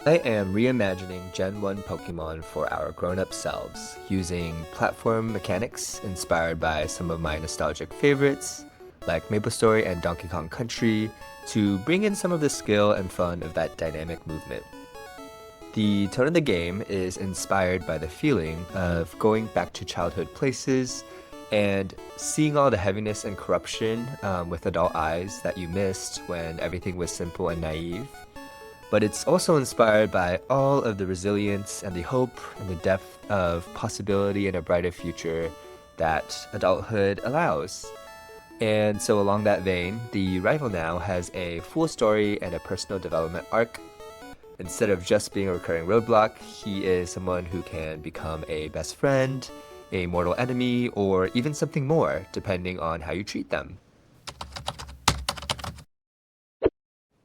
I am reimagining Gen 1 Pokemon for our grown-up selves, using platform mechanics inspired by some of my nostalgic favorites, like MapleStory and Donkey Kong Country, to bring in some of the skill and fun of that dynamic movement. The tone of the game is inspired by the feeling of going back to childhood places and seeing all the heaviness and corruption with adult eyes that you missed when everything was simple and naive. But it's also inspired by all of the resilience and the hope and the depth of possibility in a brighter future that adulthood allows. And so along that vein, the rival now has a full story and a personal development arc. Instead of just being a recurring roadblock, he is someone who can become a best friend, a mortal enemy, or even something more, depending on how you treat them.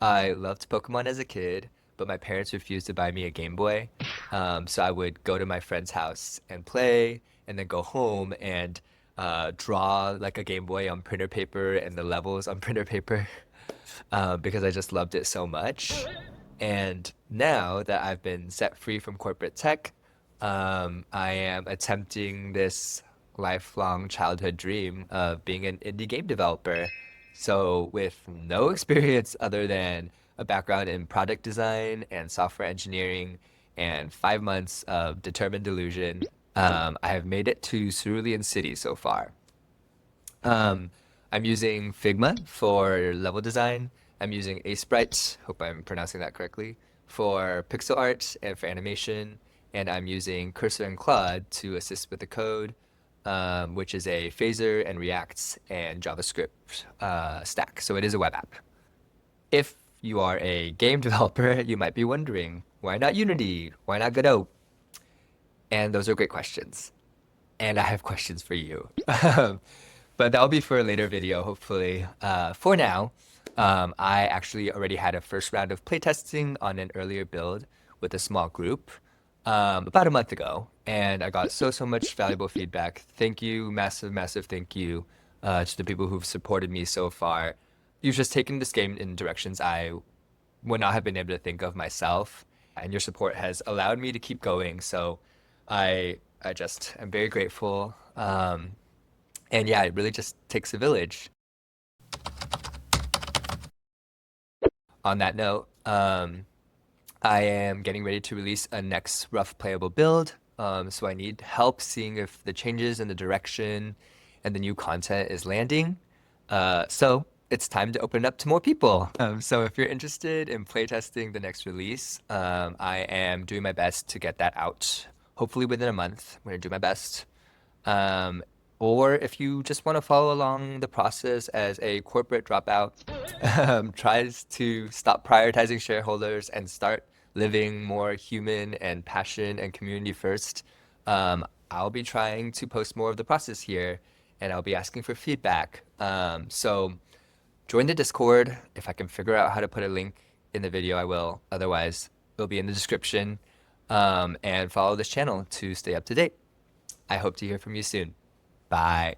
I loved Pokemon as a kid, but my parents refused to buy me a Game Boy. So I would go to my friend's house and play, and then go home and draw like a Game Boy on printer paper and the levels on printer paper because I just loved it so much. And now that I've been set free from corporate tech, I am attempting this lifelong childhood dream of being an indie game developer. So, with no experience other than a background in product design and software engineering and 5 months of determined delusion, I have made it to Cerulean City so far. Um, I'm using Figma for level design. I'm using Aseprite, hope I'm pronouncing that correctly, for pixel art and for animation. And I'm using Cursor and Claude to assist with the code, which is a phaser and React and JavaScript stack. So it is a web app. If you are a game developer, you might be wondering, why not Unity? Why not Godot? And those are great questions. And I have questions for you. But that'll be for a later video, hopefully. For now, I actually already had a first round of playtesting on an earlier build with a small group about a month ago, and I got so much valuable feedback. Thank you, massive thank you to the people who've supported me so far. You've just taken this game in directions I would not have been able to think of myself, and your support has allowed me to keep going. So I just am very grateful. And yeah, it really just takes a village. On that note, I am getting ready to release a next rough playable build. So I need help seeing if the changes in the direction and the new content is landing. So it's time to open it up to more people. So if you're interested in playtesting the next release, I am doing my best to get that out. Hopefully within a month. I'm going to do my best. Um, or if you just want to follow along the process as a corporate dropout, tries to stop prioritizing shareholders and start living more human and passion and community first, I'll be trying to post more of the process here and I'll be asking for feedback. So join the Discord. If I can figure out how to put a link in the video, I will. Otherwise, it'll be in the description. And follow this channel to stay up to date. I hope to hear from you soon. Bye.